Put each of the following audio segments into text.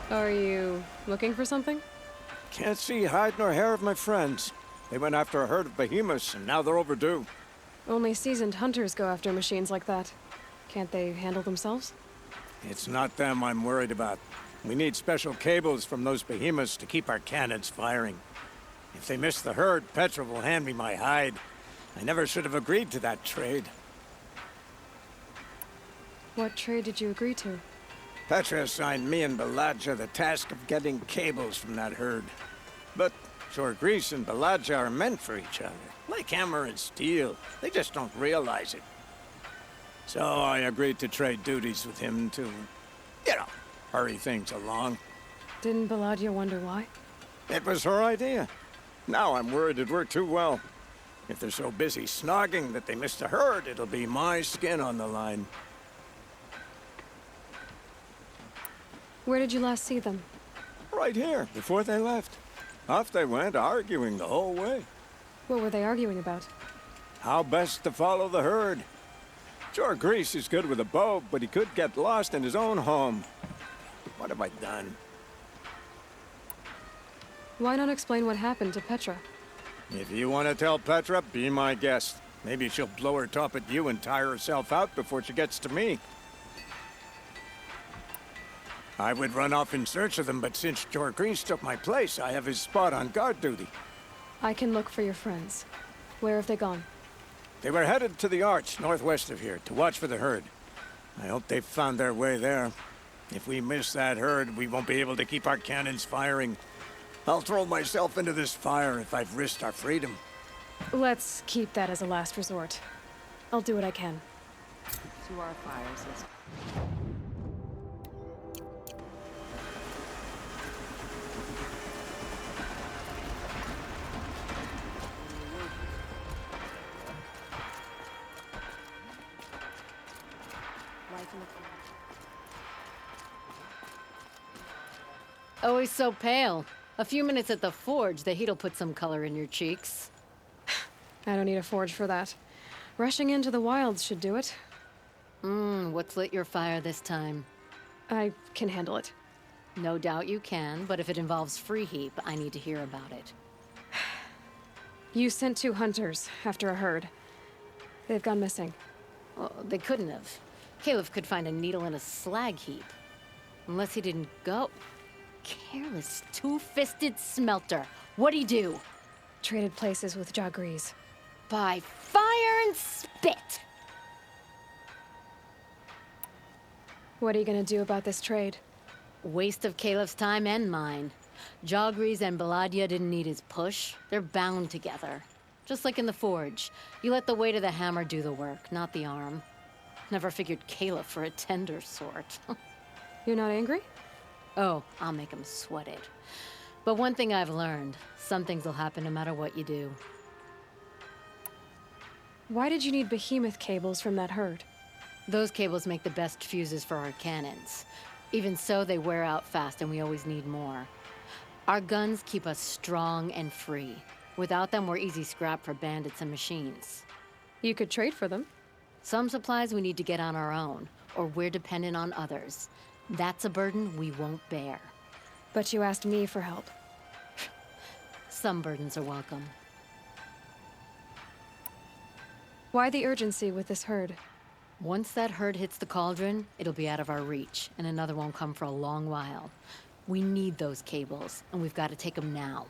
Are you looking for something? Can't see hide nor hair of my friends. They went after a herd of behemoths, and now they're overdue. Only seasoned hunters go after machines like that. Can't they handle themselves? It's not them I'm worried about. We need special cables from those behemoths to keep our cannons firing. If they miss the herd, Petra will hand me my hide. I never should have agreed to that trade. What trade did you agree to? Petra assigned me and Baladja the task of getting cables from that herd. But Jorgris and Baladja are meant for each other, like hammer and steel. They just don't realize it. So I agreed to trade duties with him to, hurry things along. Didn't Baladja wonder why? It was her idea. Now I'm worried it worked too well. If they're so busy snogging that they miss the herd, it'll be my skin on the line. Where did you last see them? Right here, before they left. Off they went, arguing the whole way. What were they arguing about? How best to follow the herd. Jorgris is good with a bow, but he could get lost in his own home. What have I done? Why not explain what happened to Petra? If you want to tell Petra, be my guest. Maybe she'll blow her top at you and tire herself out before she gets to me. I would run off in search of them, but since Jorgris took my place, I have his spot on guard duty. I can look for your friends. Where have they gone? They were headed to the arch northwest of here to watch for the herd. I hope they've found their way there. If we miss that herd, we won't be able to keep our cannons firing. I'll throw myself into this fire if I've risked our freedom. Let's keep that as a last resort. I'll do what I can. To our fires is... Always so pale. A few minutes at the forge, the heat'll put some color in your cheeks. I don't need a forge for that. Rushing into the wilds should do it. What's lit your fire this time? I can handle it. No doubt you can, but if it involves free heap, I need to hear about it. You sent 2 hunters after a herd. They've gone missing. Well, they couldn't have. Caliph could find a needle in a slag heap. Unless he didn't go. Careless, two-fisted smelter. What'd he do? Traded places with Jorgris. By fire and spit! What are you gonna do about this trade? Waste of Caliph's time and mine. Jorgris and Baladja didn't need his push. They're bound together. Just like in the forge. You let the weight of the hammer do the work, not the arm. Never figured Caliph for a tender sort. You're not angry? Oh, I'll make him sweat it. But one thing I've learned, some things will happen no matter what you do. Why did you need behemoth cables from that herd? Those cables make the best fuses for our cannons. Even so, they wear out fast and we always need more. Our guns keep us strong and free. Without them, we're easy scrap for bandits and machines. You could trade for them. Some supplies we need to get on our own, or we're dependent on others. That's a burden we won't bear. But you asked me for help. Some burdens are welcome. Why the urgency with this herd? Once that herd hits the cauldron, it'll be out of our reach, and another won't come for a long while. We need those cables, and we've got to take them now.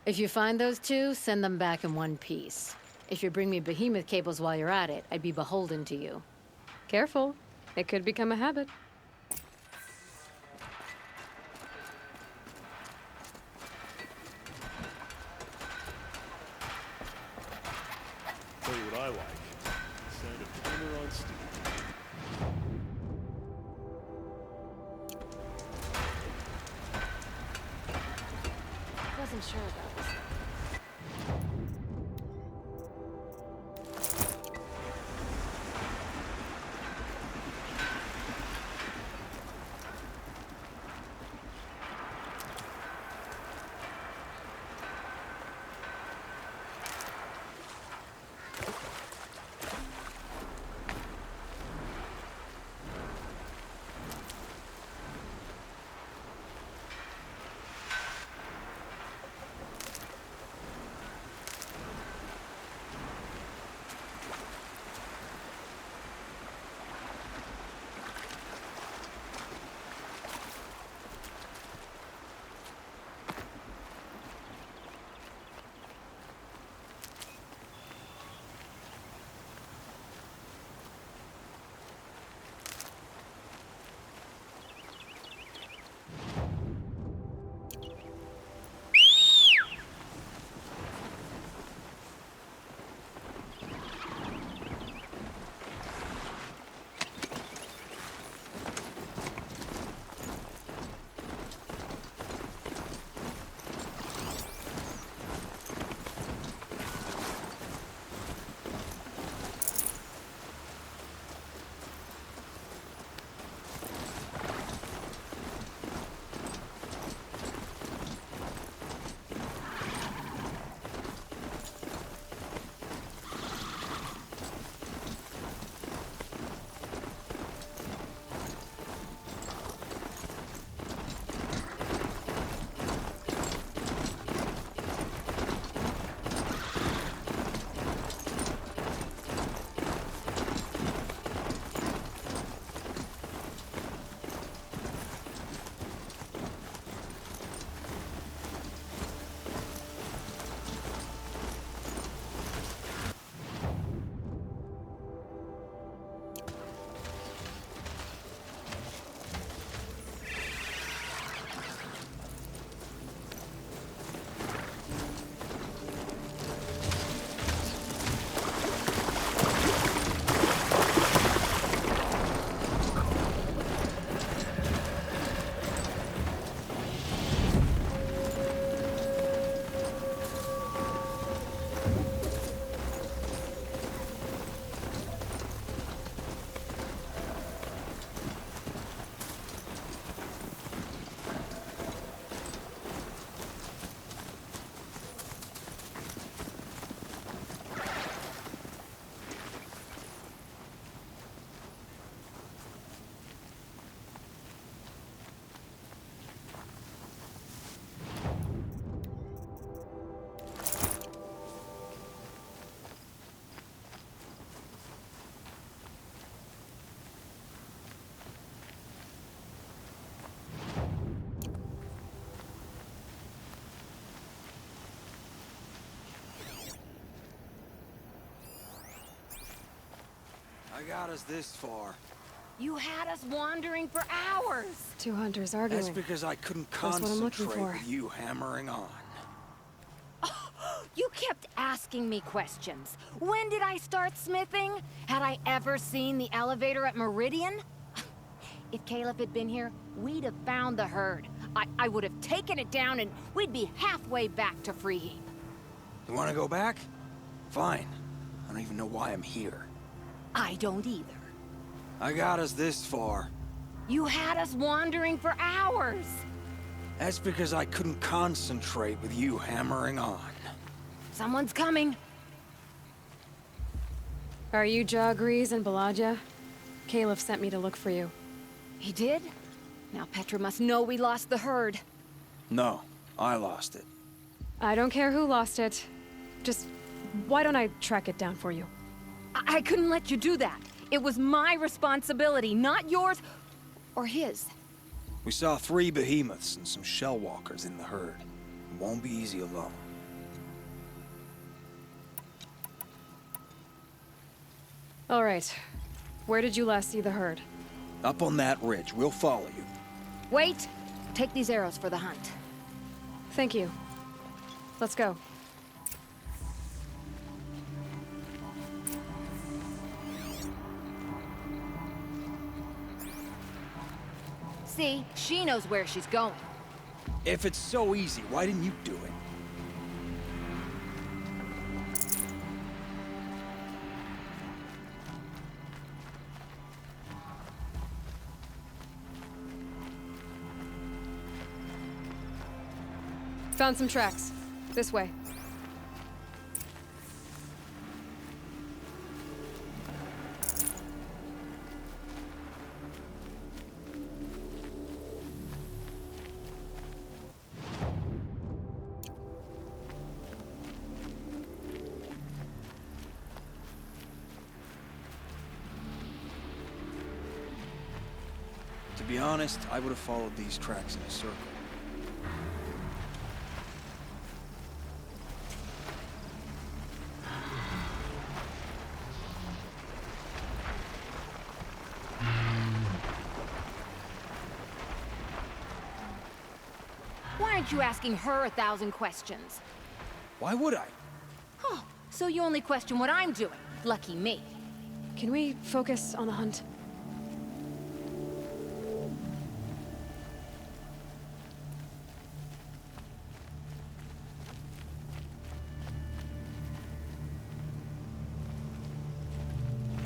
If you find those 2, send them back in one piece. If you bring me behemoth cables while you're at it, I'd be beholden to you. Careful. It could become a habit. Tell you what I like. The sound of hammer on steel. Wasn't sure about this. got us this far. You had us wandering for hours. Two hunters arguing. That's because I couldn't That's what I'm looking concentrate for. with you hammering on. You kept asking me questions. When did I start smithing? Had I ever seen the elevator at Meridian? If Caleb had been here, we'd have found the herd. I would have taken it down and we'd be halfway back to Free Heap. You want to go back? Fine. I don't even know why I'm here. I don't either. I got us this far. You had us wandering for hours. That's because I couldn't concentrate with you hammering on. Someone's coming. Are you Jagrees and Balaja? Caleb sent me to look for you. He did? Now Petra must know we lost the herd. No, I lost it. I don't care who lost it. Just, why don't I track it down for you? I couldn't let you do that. It was my responsibility, not yours or his. We saw 3 behemoths and some shell walkers in the herd. It won't be easy alone. All right. Where did you last see the herd? Up on that ridge. We'll follow you. Wait! Take these arrows for the hunt. Thank you. Let's go. See, she knows where she's going. If it's so easy, why didn't you do it? Found some tracks. This way. To be honest, I would have followed these tracks in a circle. Why aren't you asking her 1,000 questions? Why would I? Oh, so you only question what I'm doing. Lucky me. Can we focus on the hunt?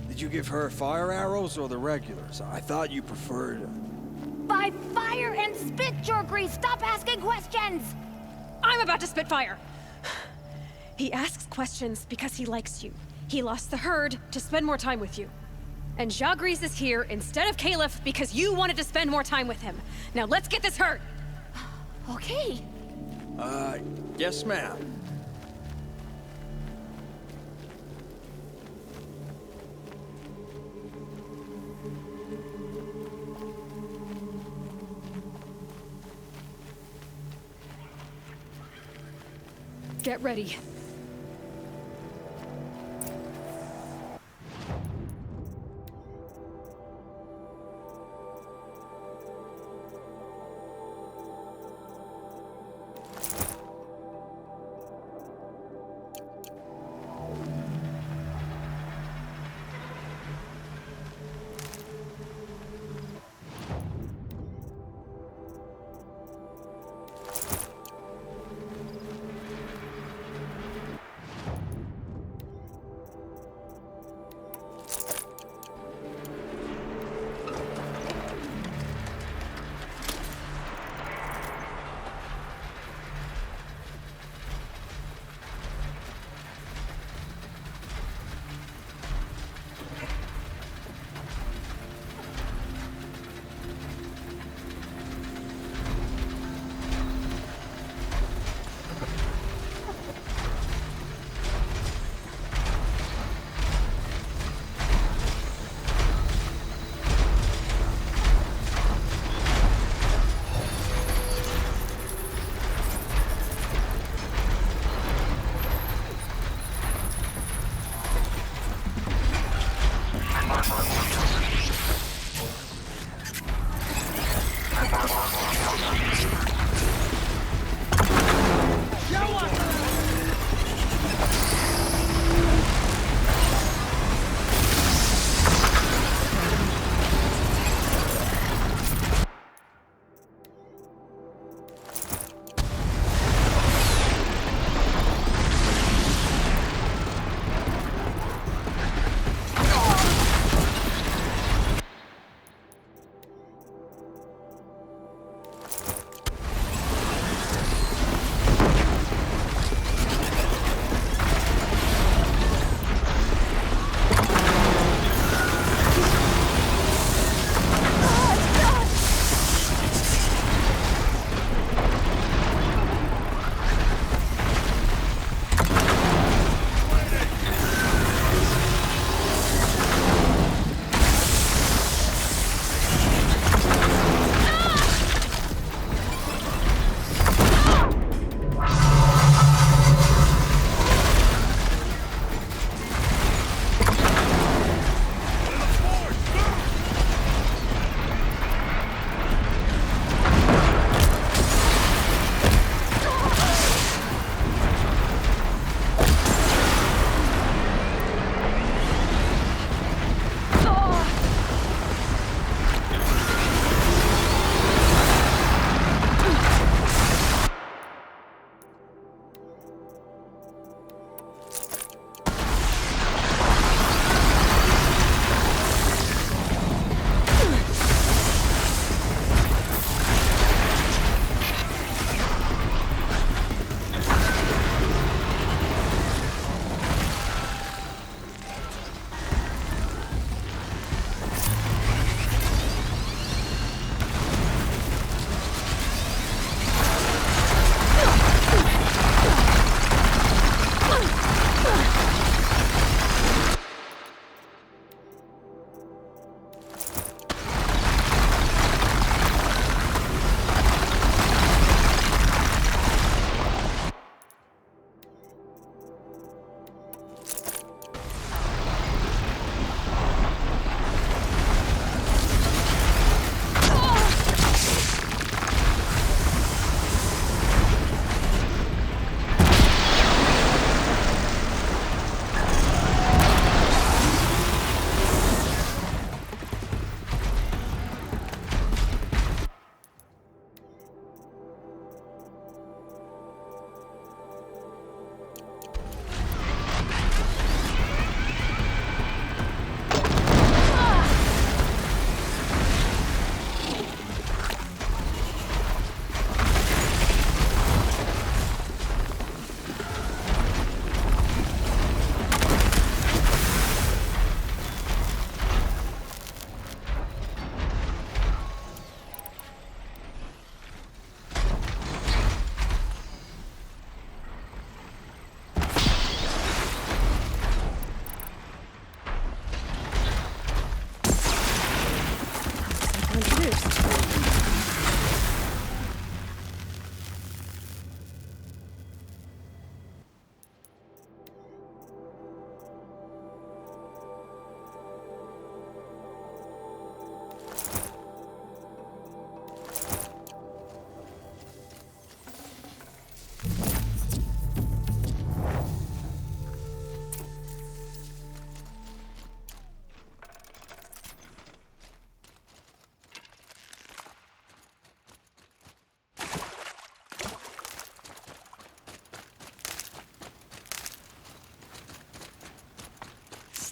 Did you give her fire arrows or the regulars? I thought you preferred... By fire and spit, Jagrees! Stop asking questions! I'm about to spit fire! He asks questions because he likes you. He lost the herd to spend more time with you. And Jagrees is here instead of Caleb because you wanted to spend more time with him. Now let's get this herd! Okay. Yes, ma'am. Get ready.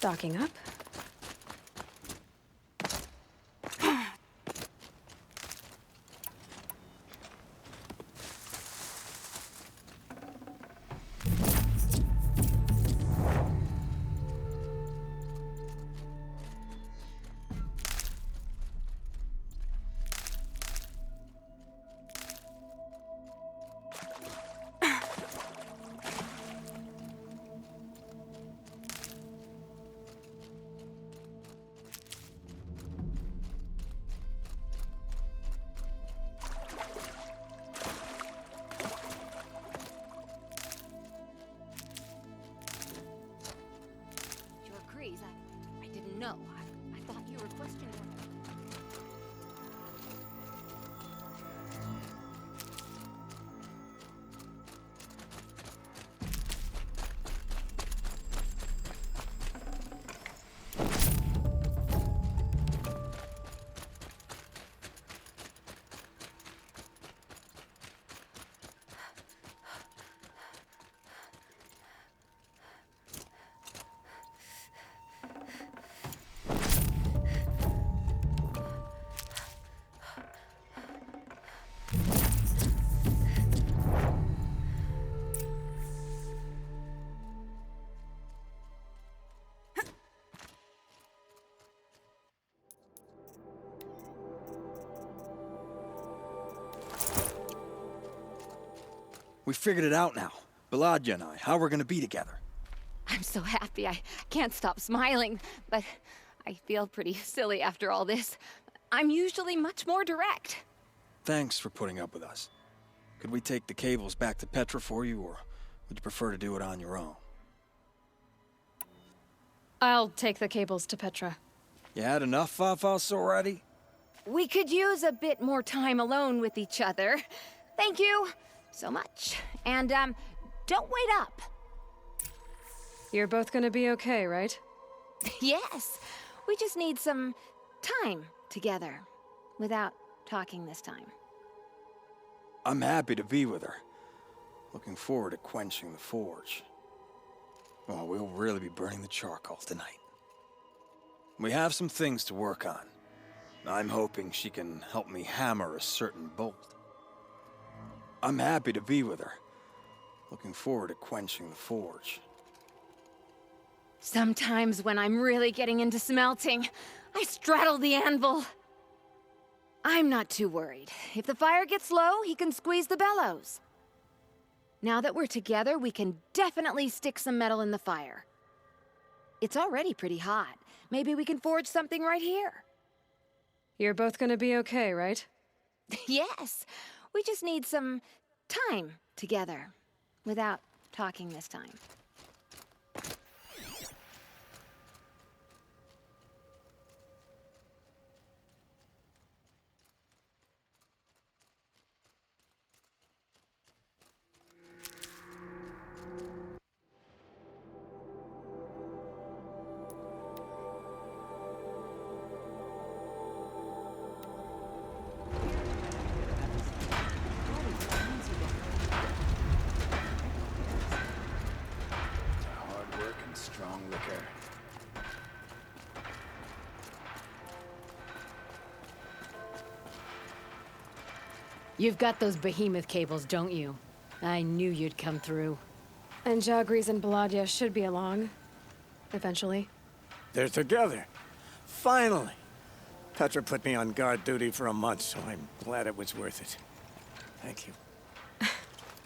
Stocking up. We figured it out now. Baladja and I, how we're gonna be together. I'm so happy. I can't stop smiling, but I feel pretty silly after all this. I'm usually much more direct. Thanks for putting up with us. Could we take the cables back to Petra for you, or would you prefer to do it on your own? I'll take the cables to Petra. You had enough Fafas already? We could use a bit more time alone with each other. Thank you so much. And, don't wait up. You're both gonna be okay, right? Yes, we just need some time together, without talking this time. I'm happy to be with her. Looking forward to quenching the forge. Oh, we'll really be burning the charcoal tonight. We have some things to work on. I'm hoping she can help me hammer a certain bolt. I'm happy to be with her. Looking forward to quenching the forge. Sometimes when I'm really getting into smelting, I straddle the anvil. I'm not too worried. If the fire gets low, he can squeeze the bellows. Now that we're together, we can definitely stick some metal in the fire. It's already pretty hot. Maybe we can forge something right here. You're both gonna be okay, right? Yes, we just need some time together, without talking this time. Hard work and strong liquor. You've got those behemoth cables, don't you? I knew you'd come through. And Jagris and Baladja should be along. Eventually. They're together. Finally. Petra put me on guard duty for a month, so I'm glad it was worth it. Thank you.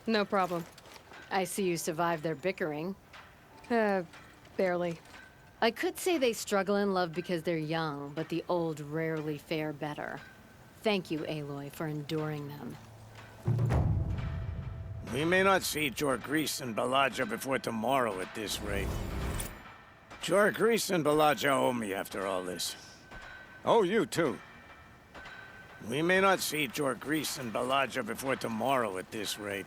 No problem. I see you survived their bickering. Barely. I could say they struggle in love because they're young, but the old rarely fare better. Thank you, Aloy, for enduring them. We may not see Jagris and Baladja before tomorrow at this rate. Jagris and Baladja owe me after all this. Oh, you too. We may not see Jagris and Baladja before tomorrow at this rate.